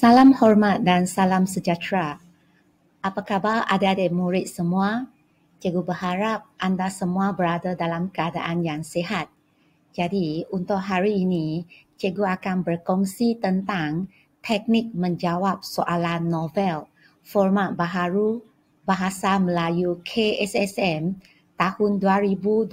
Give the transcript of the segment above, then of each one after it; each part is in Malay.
Salam hormat dan salam sejahtera. Apa khabar adik-adik murid semua? Cikgu berharap anda semua berada dalam keadaan yang sihat. Jadi, untuk hari ini, cikgu akan berkongsi tentang teknik menjawab soalan novel, format baharu Bahasa Melayu KSSM tahun 2021.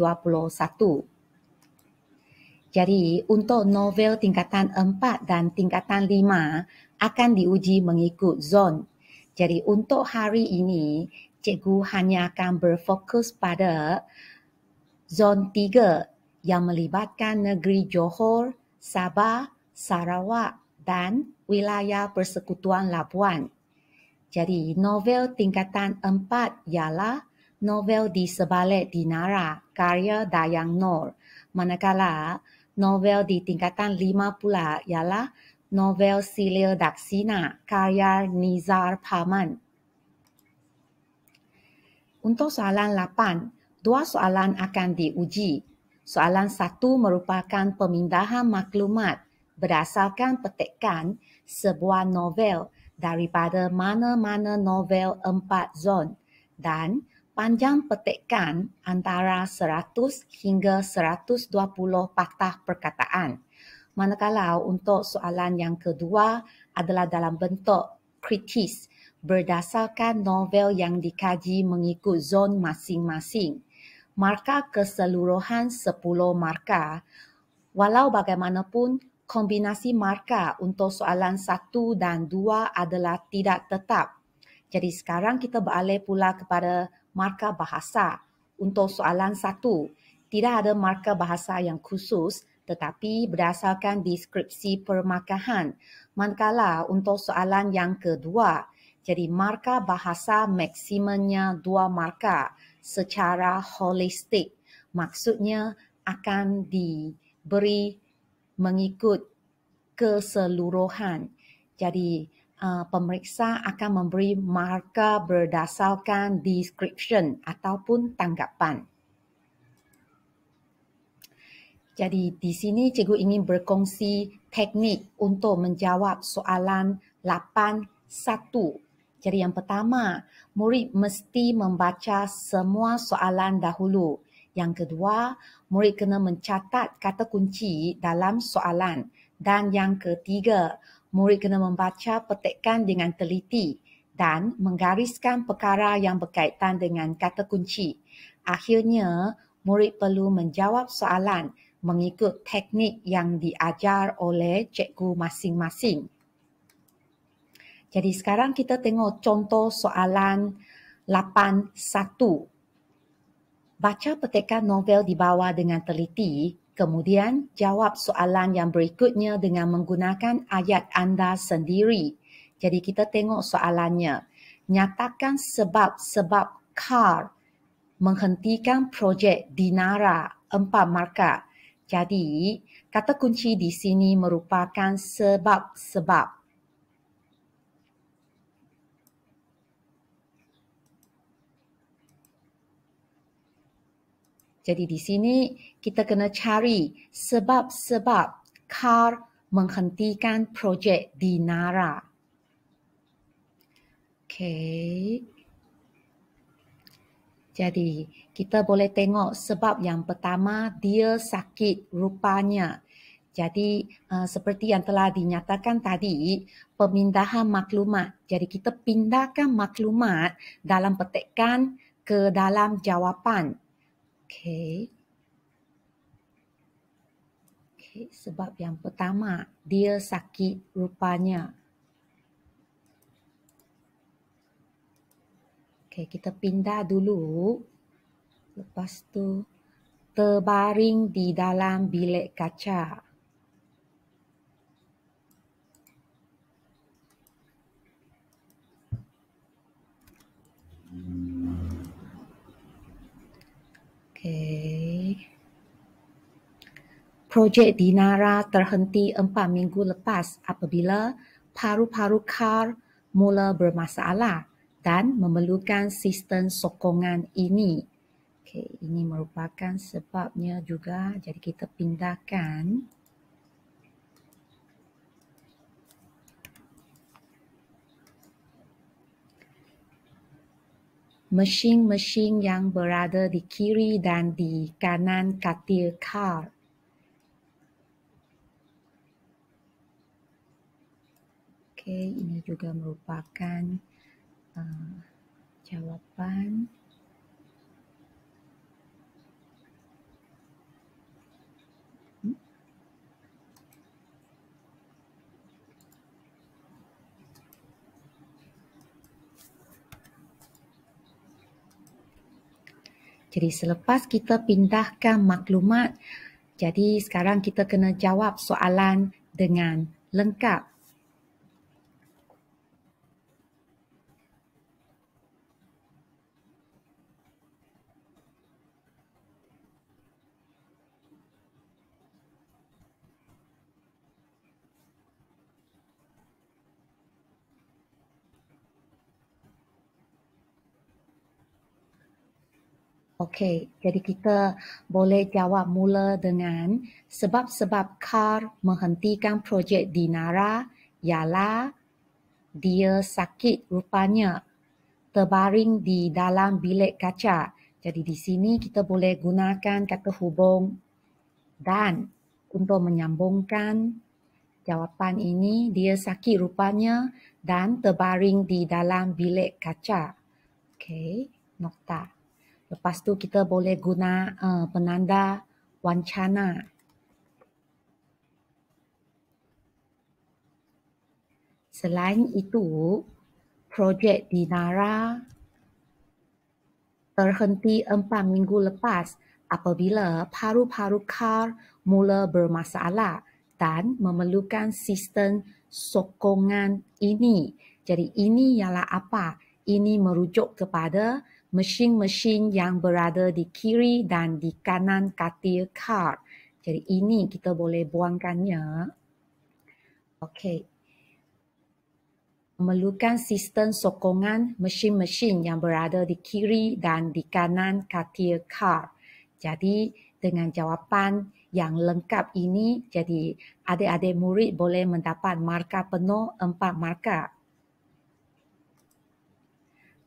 Jadi, untuk novel tingkatan 4 dan tingkatan 5 akan diuji mengikut zon. Jadi, untuk hari ini, cikgu hanya akan berfokus pada zon 3 yang melibatkan negeri Johor, Sabah, Sarawak dan wilayah Persekutuan Labuan. Jadi, novel tingkatan 4 ialah novel Di Sebalik Dinara, karya Dayang Nur. Manakala novel di tingkatan 5 pula ialah novel Silia Daksina, karya Nizar Paman. Untuk soalan 8, dua soalan akan diuji. Soalan 1 merupakan pemindahan maklumat berdasarkan petikan sebuah novel daripada mana-mana novel 4 zon dan panjang petikan antara 100 hingga 120 patah perkataan. Manakala untuk soalan yang kedua adalah dalam bentuk kritis berdasarkan novel yang dikaji mengikut zon masing-masing. Markah keseluruhan 10 markah. Walau bagaimanapun, kombinasi markah untuk soalan 1 dan 2 adalah tidak tetap. Jadi sekarang kita beralih pula kepada markah bahasa. Untuk soalan 1, tidak ada markah bahasa yang khusus tetapi berdasarkan deskripsi permarkahan. Manakala untuk soalan yang kedua, jadi markah bahasa maksimumnya 2 markah secara holistik. Maksudnya akan diberi mengikut keseluruhan. Jadi pemeriksa akan memberi markah berdasarkan description ataupun tanggapan. Jadi di sini cikgu ingin berkongsi teknik untuk menjawab soalan 8.1. Jadi yang pertama, murid mesti membaca semua soalan dahulu. Yang kedua, murid kena mencatat kata kunci dalam soalan. Dan yang ketiga, murid kena membaca petikan dengan teliti dan menggariskan perkara yang berkaitan dengan kata kunci. Akhirnya, murid perlu menjawab soalan mengikut teknik yang diajar oleh cikgu masing-masing. Jadi sekarang kita tengok contoh soalan 8.1. Baca petikan novel di bawah dengan teliti, kemudian jawab soalan yang berikutnya dengan menggunakan ayat anda sendiri. Jadi kita tengok soalannya. Nyatakan sebab-sebab KAR menghentikan projek Dinara 4 markah. Jadi, kata kunci di sini merupakan sebab-sebab. Jadi di sini kita kena cari sebab-sebab KAR menghentikan projek Dinara. Okey. Jadi kita boleh tengok sebab yang pertama, dia sakit rupanya. Jadi seperti yang telah dinyatakan tadi, pemindahan maklumat. Jadi kita pindahkan maklumat dalam petikan ke dalam jawapan. Okey, sebab yang pertama, dia sakit rupanya. Okey, kita pindah dulu. Lepas tu, terbaring di dalam bilik kaca. Okey. Projek Dinara terhenti 4 minggu lepas apabila paru-paru KAR mula bermasalah dan memerlukan sistem sokongan ini. Okey, ini merupakan sebabnya juga. Jadi kita pindahkan. mesin-mesin yang berada di kiri dan di kanan katil car. Okey, ini juga merupakan jawapan. Jadi selepas kita pindahkan maklumat, jadi sekarang kita kena jawab soalan dengan lengkap. Okey, jadi kita boleh jawab mula dengan sebab-sebab CAR menghentikan projek di Nara ialah dia sakit rupanya, terbaring di dalam bilik kaca. Jadi di sini kita boleh gunakan kata hubung dan untuk menyambungkan jawapan ini, dia sakit rupanya dan terbaring di dalam bilik kaca. Okey, nokta. Lepas tu kita boleh guna penanda wancana. Selain itu, projek di Nara terhenti 4 minggu lepas apabila paru-paru CAR mula bermasalah dan memerlukan sistem sokongan ini. Jadi ini ialah apa? Ini merujuk kepada mesin-mesin yang berada di kiri dan di kanan katil CAR. Jadi ini kita boleh buangkannya. Okey. Memerlukan sistem sokongan mesin-mesin yang berada di kiri dan di kanan katil CAR. Jadi dengan jawapan yang lengkap ini, jadi adik-adik murid boleh mendapat markah penuh 4 markah.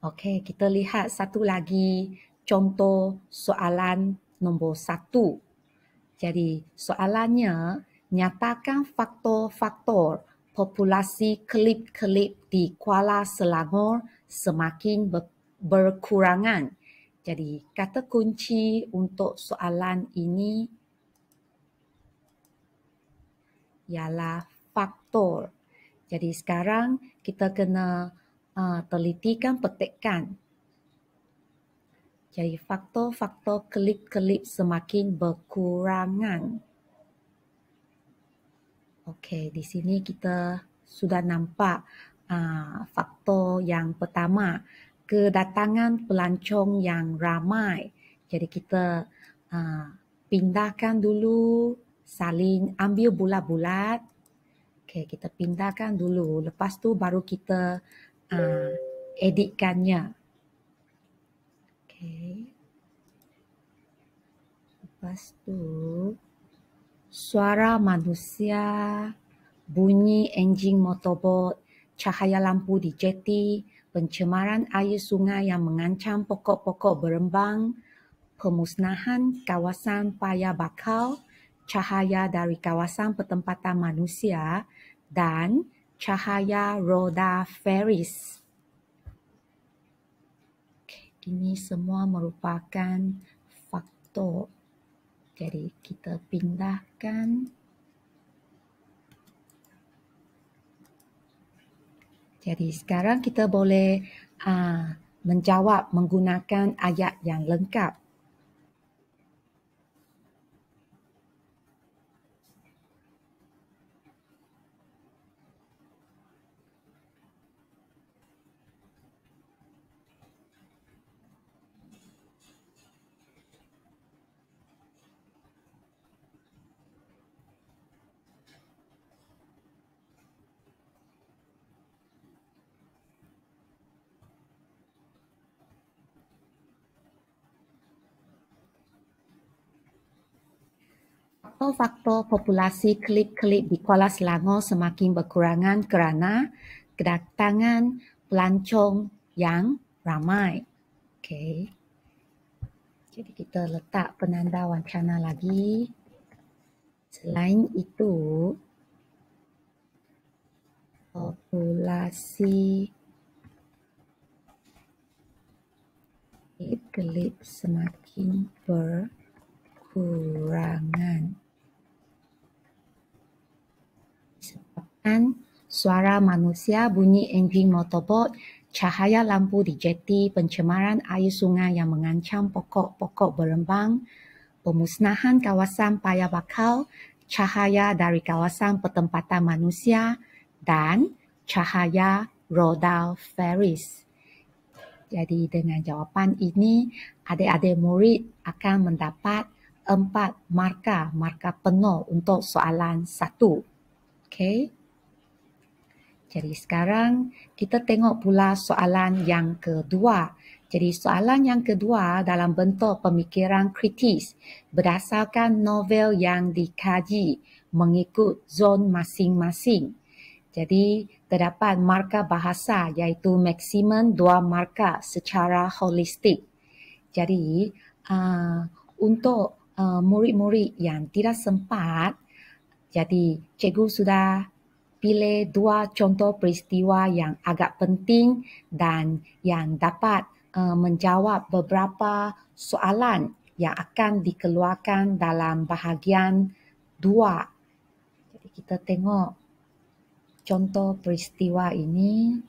Okey, kita lihat satu lagi contoh soalan nombor 1. Jadi soalannya, nyatakan faktor-faktor populasi kelip-kelip di Kuala Selangor semakin berkurangan. Jadi kata kunci untuk soalan ini ialah faktor. Jadi sekarang kita kena telitikan petikan. Jadi faktor-faktor kelip-kelip semakin berkurangan. Okey, di sini kita sudah nampak faktor yang pertama, kedatangan pelancong yang ramai. Jadi kita pindahkan dulu, salin ambil bulat-bulat. Okey, kita pindahkan dulu. Lepas tu baru kita editkannya. Okey. Lepas tu suara manusia, bunyi enjin motorbot, cahaya lampu di jeti, pencemaran air sungai yang mengancam pokok-pokok berembang, pemusnahan kawasan paya bakal, cahaya dari kawasan pertempatan manusia dan cahaya roda Ferris. Ini semua merupakan faktor. Jadi kita pindahkan. Jadi sekarang kita boleh menjawab menggunakan ayat yang lengkap. Faktor populasi kelip-kelip di Kuala Selangor semakin berkurangan kerana kedatangan pelancong yang ramai. Okey. Jadi kita letak penanda wacana lagi. Selain itu, populasi kelip semakin berkurangan disebabkan suara manusia, bunyi enjin motorbot, cahaya lampu di jeti, pencemaran air sungai yang mengancam pokok-pokok berembang, pemusnahan kawasan paya bakal, cahaya dari kawasan pertempatan manusia dan cahaya roda Ferris. Jadi dengan jawapan ini, adik-adik murid akan mendapat 4 markah penuh untuk soalan 1. Okey. Jadi sekarang kita tengok pula soalan yang kedua. Jadi soalan yang kedua dalam bentuk pemikiran kritis berdasarkan novel yang dikaji mengikut zon masing-masing. Jadi terdapat markah bahasa iaitu maksimum 2 markah secara holistik. Jadi untuk murid-murid yang tidak sempat, jadi cikgu sudah pilih 2 contoh peristiwa yang agak penting dan yang dapat menjawab beberapa soalan yang akan dikeluarkan dalam bahagian 2. Jadi kita tengok contoh peristiwa ini.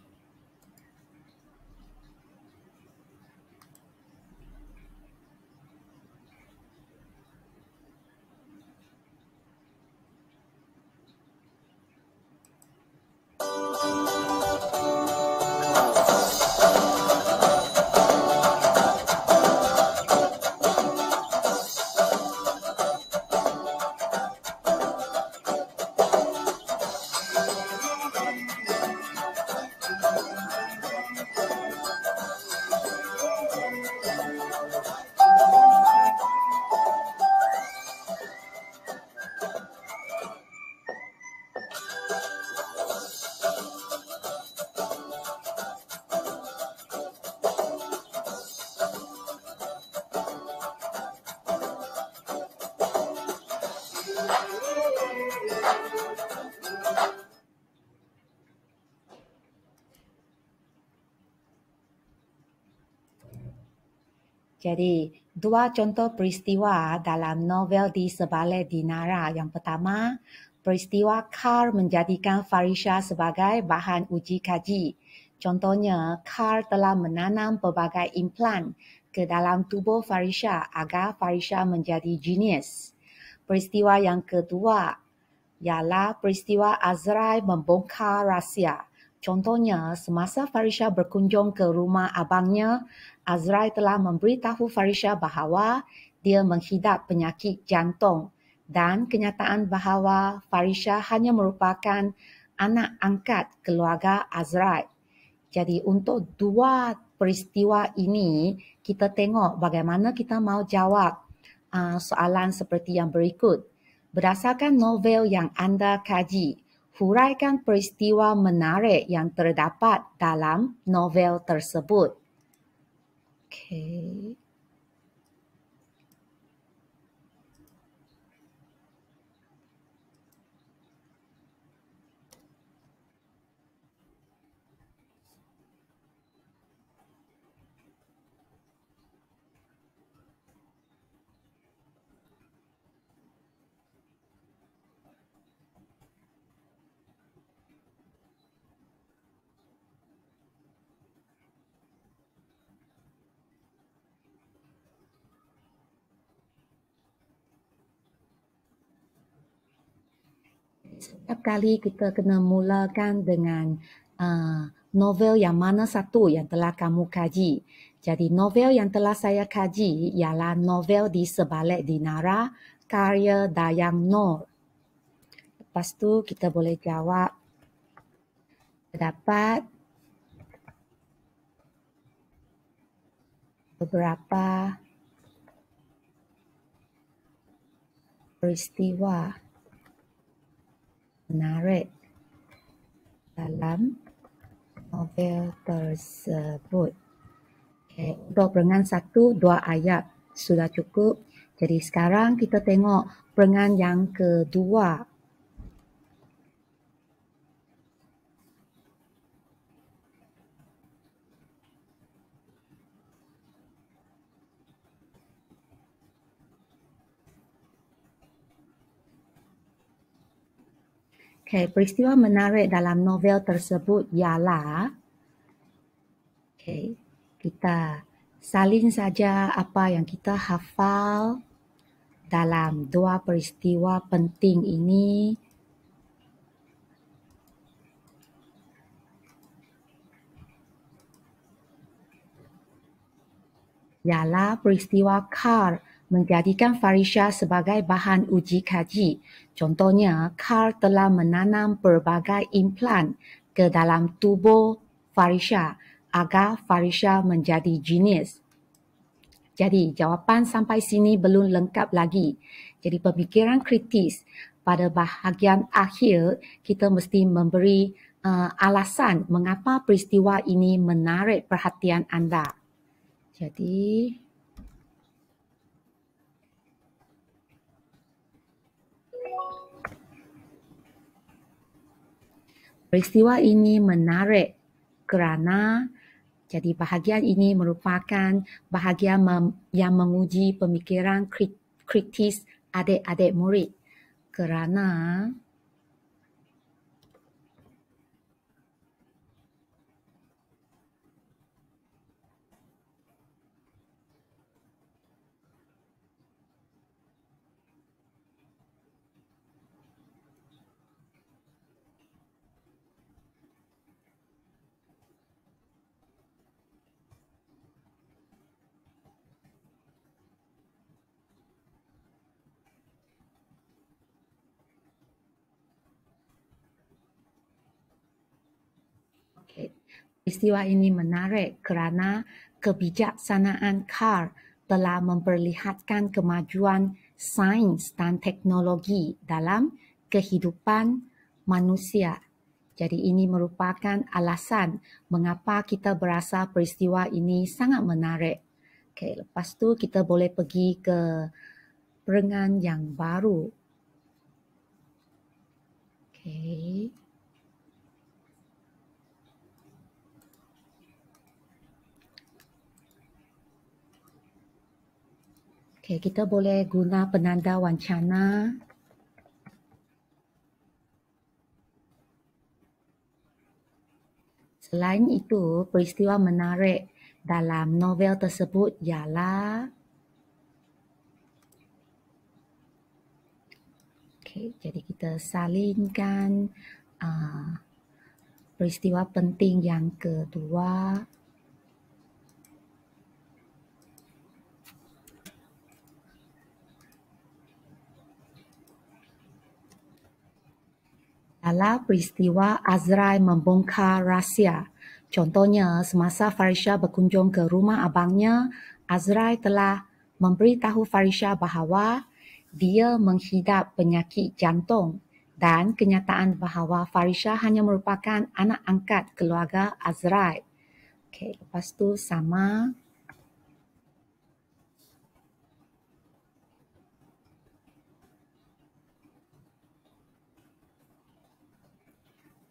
Jadi, 2 contoh peristiwa dalam novel Di Sebalik Dinara. Yang pertama, peristiwa Carl menjadikan Farisha sebagai bahan uji kaji. Contohnya, Carl telah menanam pelbagai implan ke dalam tubuh Farisha agar Farisha menjadi genius. Peristiwa yang kedua ialah peristiwa Azrael membongkar rahsia. Contohnya, semasa Farisha berkunjung ke rumah abangnya, Azrael telah memberitahu Farisha bahawa dia menghidap penyakit jantung dan kenyataan bahawa Farisha hanya merupakan anak angkat keluarga Azrael. Jadi untuk 2 peristiwa ini, kita tengok bagaimana kita mahu jawab soalan seperti yang berikut. Berdasarkan novel yang anda kaji, huraikan peristiwa menarik yang terdapat dalam novel tersebut. Okey. Setiap kali kita kena mulakan dengan novel yang mana satu yang telah kamu kaji. Jadi novel yang telah saya kaji ialah novel Di Sebalik Dinara karya Dayang Noor. Lepas tu kita boleh jawab terdapat beberapa peristiwa menarik dalam novel tersebut. Okay. Untuk perengan 1-2 ayat sudah cukup. Jadi sekarang kita tengok perengan yang kedua. Okay, peristiwa menarik dalam novel tersebut ialah, okay, kita salin saja apa yang kita hafal dalam dua peristiwa penting ini. Ialah peristiwa Carl menjadikan Farisha sebagai bahan uji kaji. Contohnya, Carl telah menanam pelbagai implan ke dalam tubuh Farisha agar Farisha menjadi jenius. Jadi, jawapan sampai sini belum lengkap lagi. Jadi, pemikiran kritis pada bahagian akhir, kita mesti memberi alasan mengapa peristiwa ini menarik perhatian anda. Jadi, peristiwa ini menarik kerana jadi bahagian ini merupakan bahagian yang menguji pemikiran kritis adik-adik murid. Kerana peristiwa ini menarik kerana kebijaksanaan Carl telah memperlihatkan kemajuan sains dan teknologi dalam kehidupan manusia. Jadi ini merupakan alasan mengapa kita berasa peristiwa ini sangat menarik. Okay, lepas tu kita boleh pergi ke perengan yang baru. Okay. Okay, kita boleh guna penanda wancana. Selain itu, peristiwa menarik dalam novel tersebut ialah jadi kita salinkan peristiwa penting yang kedua. Ialah peristiwa Azrael membongkar rahsia. Contohnya, semasa Farisha berkunjung ke rumah abangnya, Azrael telah memberitahu Farisha bahawa dia menghidap penyakit jantung dan kenyataan bahawa Farisha hanya merupakan anak angkat keluarga Azrael. Okay, lepas tu sama.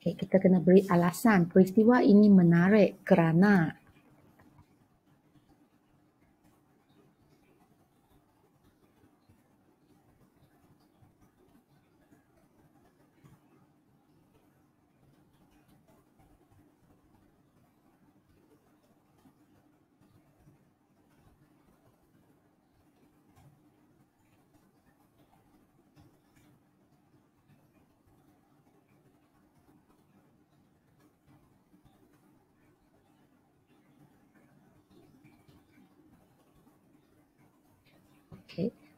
Okay, kita kena beri alasan peristiwa ini menarik kerana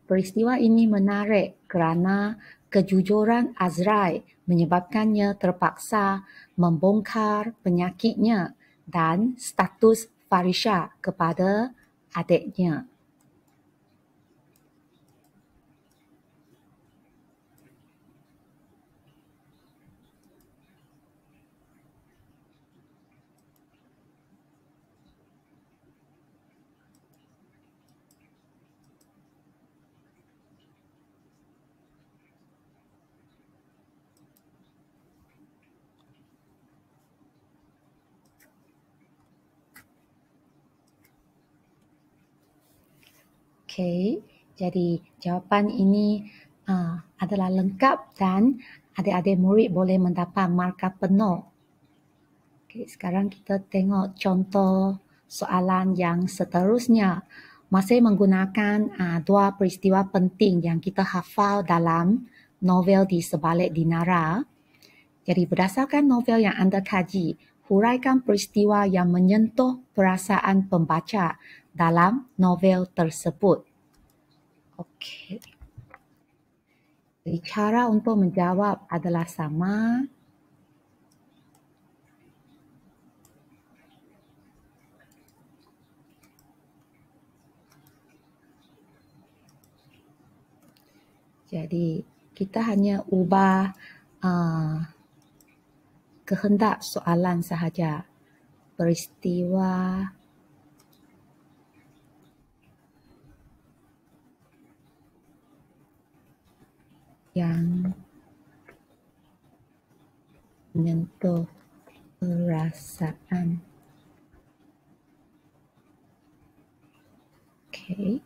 peristiwa ini menarik kerana kejujuran Azrael menyebabkannya terpaksa membongkar penyakitnya dan status Farisha kepada adiknya. Okey, jadi jawapan ini adalah lengkap dan adik-adik murid boleh mendapat markah penuh. Okey, sekarang kita tengok contoh soalan yang seterusnya. Masih menggunakan dua peristiwa penting yang kita hafal dalam novel Di Sebalik Dinara. Jadi berdasarkan novel yang anda kaji, huraikan peristiwa yang menyentuh perasaan pembaca dalam novel tersebut. Okey. Jadi cara untuk menjawab adalah sama. Jadi kita hanya ubah kehendak soalan sahaja. Peristiwa yang menyentuh perasaan. Okey.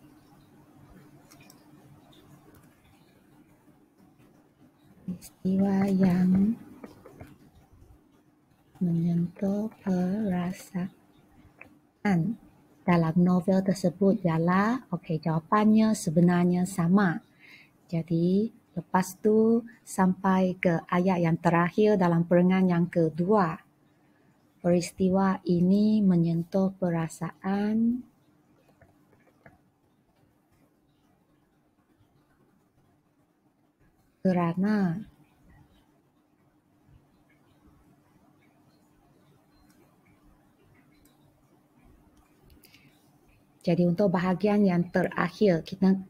Peristiwa yang menyentuh perasaan dalam novel tersebut ialah, jawapannya sebenarnya sama. Jadi, lepas tu sampai ke ayat yang terakhir dalam perengan yang kedua. Peristiwa ini menyentuh perasaan kerana jadi untuk bahagian yang terakhir,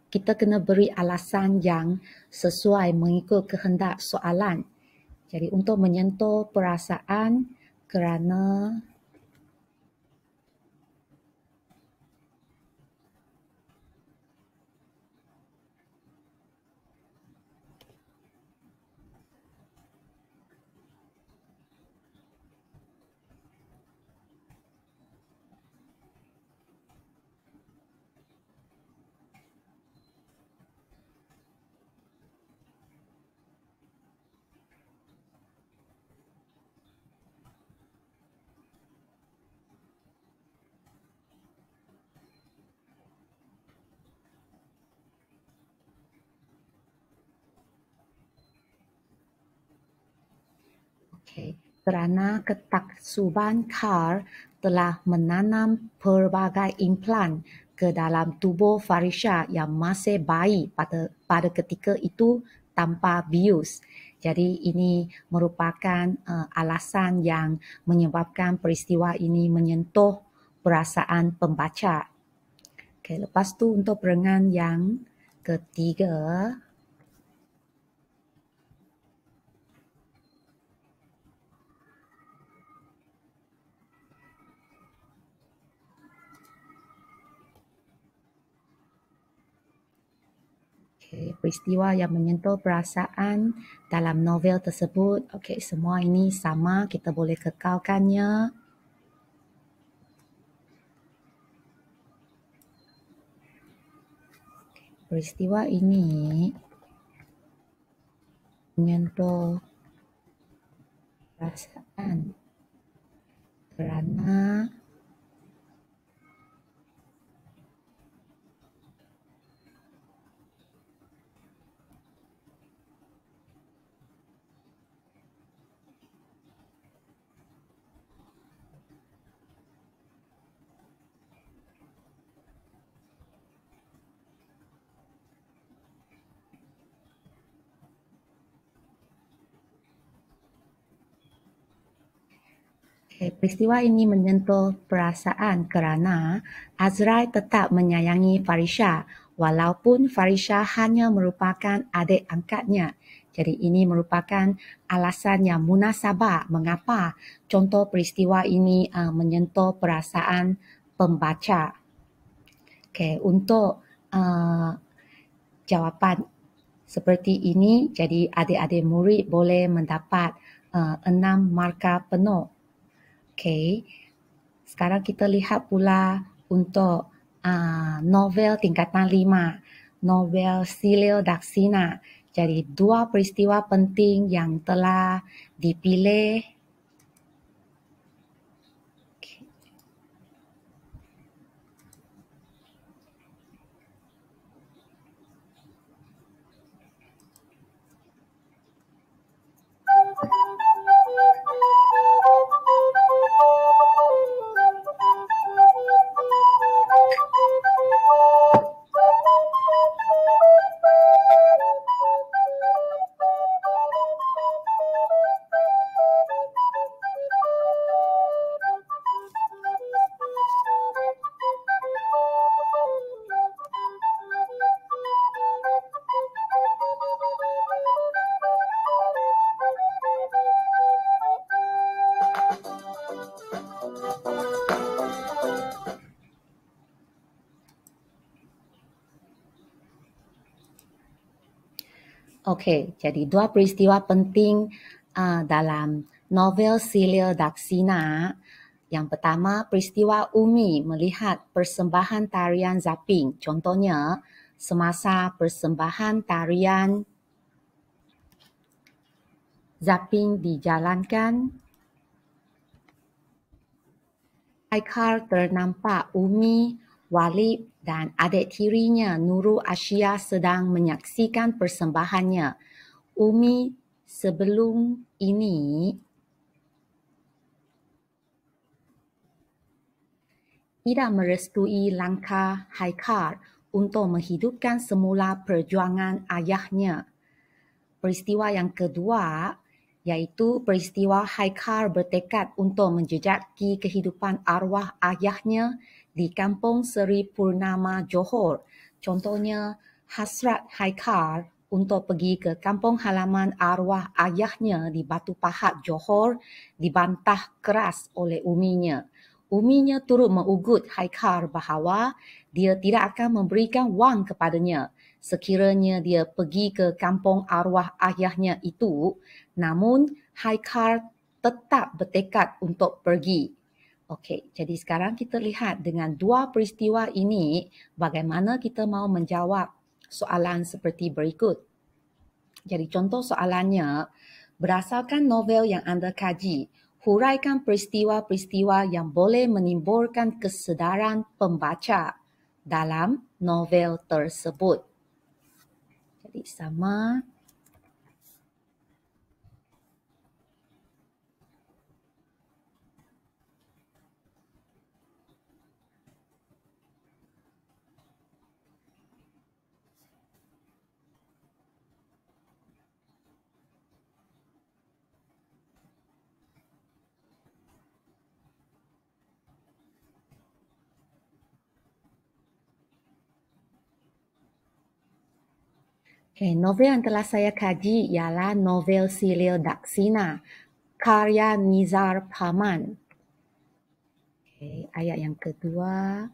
kita kena beri alasan yang sesuai mengikut kehendak soalan. Jadi untuk menyentuh perasaan kerana kerana ketaksuban Carl telah menanam pelbagai implan ke dalam tubuh Farisha yang masih bayi pada ketika itu tanpa bius. Jadi ini merupakan alasan yang menyebabkan peristiwa ini menyentuh perasaan pembaca. Lepas tu untuk perengan yang ketiga. Peristiwa yang menyentuh perasaan dalam novel tersebut. Semua ini sama, kita boleh kekalkannya. Peristiwa ini menyentuh perasaan kerana peristiwa ini menyentuh perasaan kerana Azrael tetap menyayangi Farisha walaupun Farisha hanya merupakan adik angkatnya. Jadi ini merupakan alasan yang munasabah mengapa contoh peristiwa ini menyentuh perasaan pembaca. Untuk jawapan seperti ini, jadi adik-adik murid boleh mendapat 6 markah penuh. Sekarang kita lihat pula untuk novel tingkatan 5, novel Silio Daksina. Jadi 2 peristiwa penting yang telah dipilih. Okey, jadi 2 peristiwa penting dalam novel Silio Daksina. Yang pertama, peristiwa Umi melihat persembahan tarian Zaping. Contohnya, semasa persembahan tarian Zaping dijalankan, Haikal ternampak Umi, Walid dan adik tirinya Nurul Asya sedang menyaksikan persembahannya. Umi sebelum ini tidak merestui langkah Haikal untuk menghidupkan semula perjuangan ayahnya. Peristiwa yang kedua iaitu peristiwa Haikal bertekad untuk menjejaki kehidupan arwah ayahnya di Kampung Seri Purnama, Johor. Contohnya, hasrat Haikal untuk pergi ke kampung halaman arwah ayahnya di Batu Pahat, Johor dibantah keras oleh uminya. Uminya turut mengugut Haikal bahawa dia tidak akan memberikan wang kepadanya sekiranya dia pergi ke kampung arwah ayahnya itu. Namun, Haikal tetap bertekad untuk pergi. Okey, jadi sekarang kita lihat dengan 2 peristiwa ini bagaimana kita mau menjawab soalan seperti berikut. Jadi contoh soalannya, berdasarkan novel yang anda kaji, huraikan peristiwa-peristiwa yang boleh menimbulkan kesedaran pembaca dalam novel tersebut. Jadi sama. Okay, novel yang telah saya kaji ialah novel Silio Daksina, karya Nizar Paman. Okay, ayat yang kedua.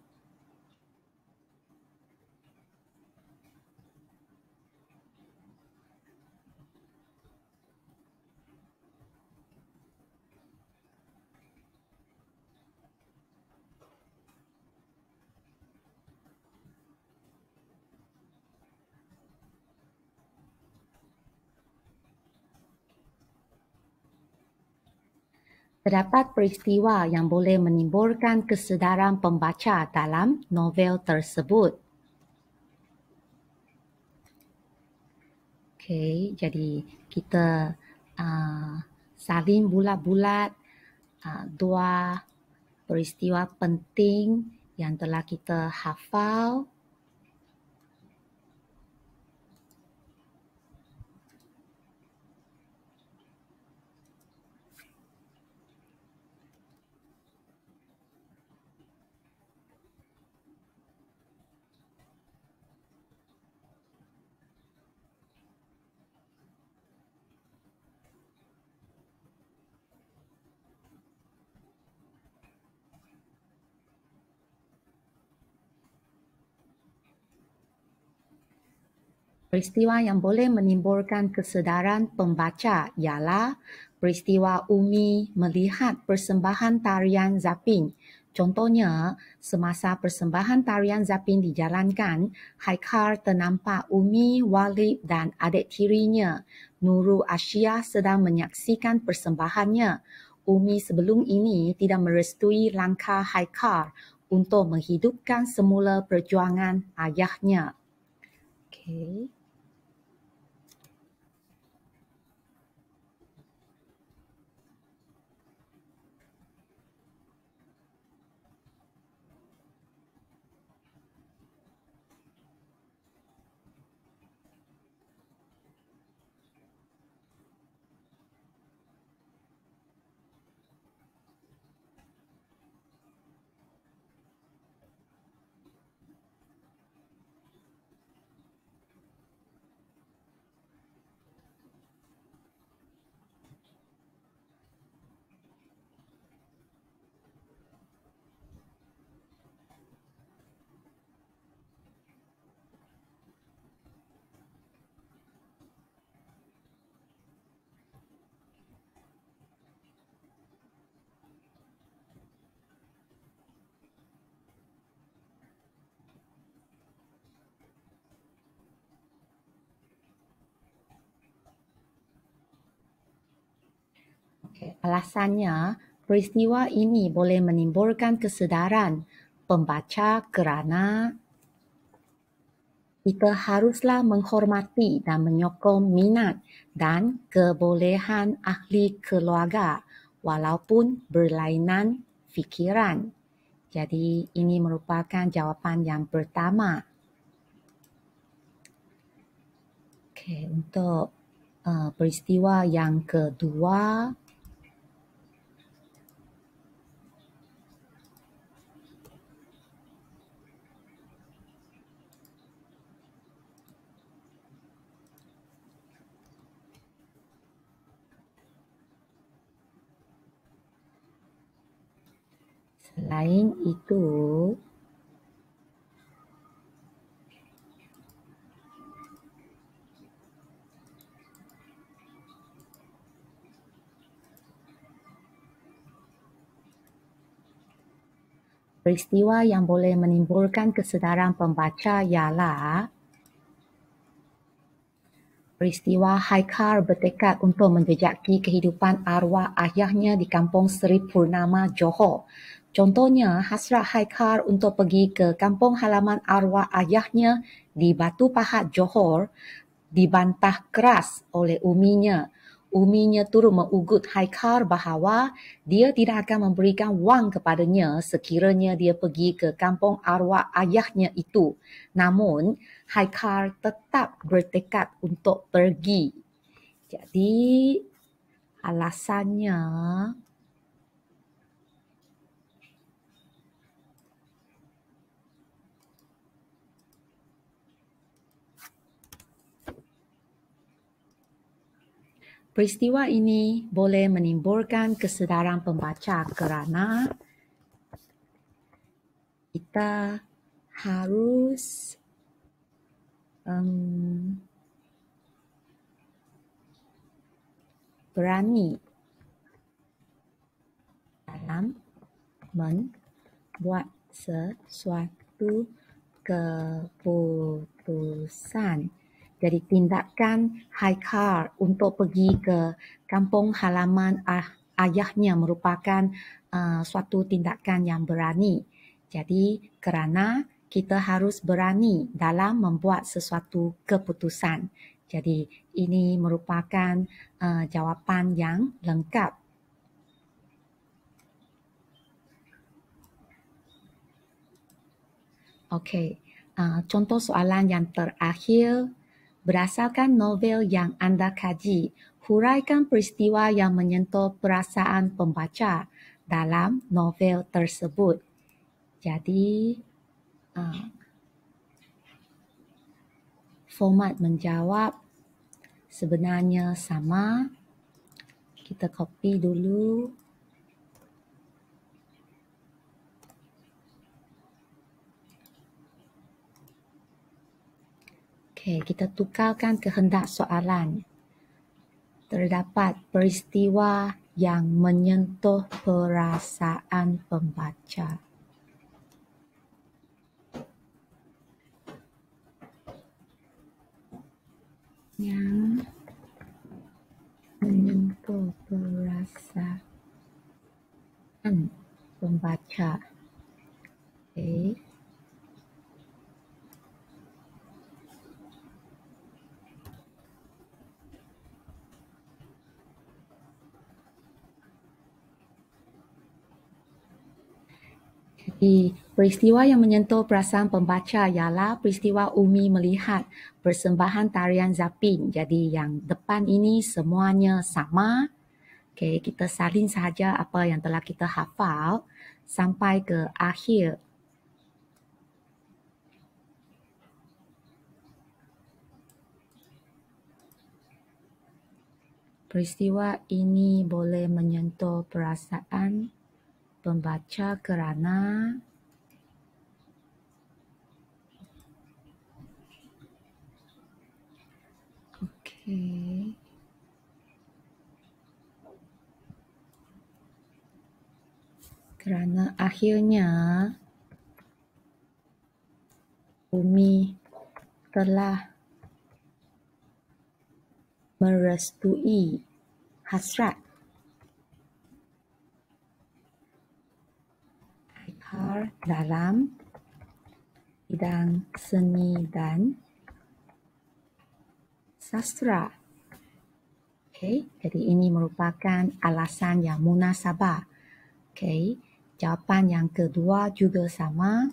Terdapat peristiwa yang boleh menimbulkan kesedaran pembaca dalam novel tersebut. Okey, jadi kita salin bulat-bulat 2 peristiwa penting yang telah kita hafal. Peristiwa yang boleh menimbulkan kesedaran pembaca ialah peristiwa Umi melihat persembahan tarian Zaping. Contohnya, semasa persembahan tarian Zapin dijalankan, Haikal ternampak Umi, Walid dan adik tirinya, Nurul Asyia sedang menyaksikan persembahannya. Umi sebelum ini tidak merestui langkah Haikal untuk menghidupkan semula perjuangan ayahnya. Okay. Alasannya, peristiwa ini boleh menimbulkan kesedaran pembaca kerana kita haruslah menghormati dan menyokong minat dan kebolehan ahli keluarga walaupun berlainan fikiran. Jadi ini merupakan jawapan yang pertama. Okay, untuk peristiwa yang kedua, selain itu, peristiwa yang boleh menimbulkan kesedaran pembaca ialah peristiwa Haikal bertekad untuk menjejaki kehidupan arwah ayahnya di kampung Seri Purnama, Johor. Contohnya, hasrat Haikal untuk pergi ke kampung halaman arwah ayahnya di Batu Pahat, Johor dibantah keras oleh uminya. Uminya turut mengugut Haikal bahawa dia tidak akan memberikan wang kepadanya sekiranya dia pergi ke kampung arwah ayahnya itu. Namun, Haikal tetap bertekad untuk pergi. Jadi, alasannya peristiwa ini boleh menimbulkan kesedaran pembaca kerana kita harus berani dalam membuat sesuatu keputusan. Jadi tindakan Haikal untuk pergi ke kampung halaman ayahnya merupakan suatu tindakan yang berani. Jadi kerana kita harus berani dalam membuat sesuatu keputusan. Jadi ini merupakan jawapan yang lengkap. Okey, contoh soalan yang terakhir. Berdasarkan novel yang anda kaji, huraikan peristiwa yang menyentuh perasaan pembaca dalam novel tersebut. Jadi, format menjawab sebenarnya sama. Kita copy dulu. Okey, kita tukarkan kehendak soalan. Terdapat peristiwa yang menyentuh perasaan pembaca. Yang menyentuh perasaan pembaca. Okay. Jadi, peristiwa yang menyentuh perasaan pembaca ialah peristiwa Umi melihat persembahan tarian Zapin. Jadi, yang depan ini semuanya sama. Okay, kita salin sahaja apa yang telah kita hafal sampai ke akhir. Peristiwa ini boleh menyentuh perasaan pembaca kerana kerana akhirnya Umi telah merestui hasrat Haikal dalam bidang seni dan sastra. Okay, jadi ini merupakan alasan yang munasabah. Okay, jawapan yang kedua juga sama.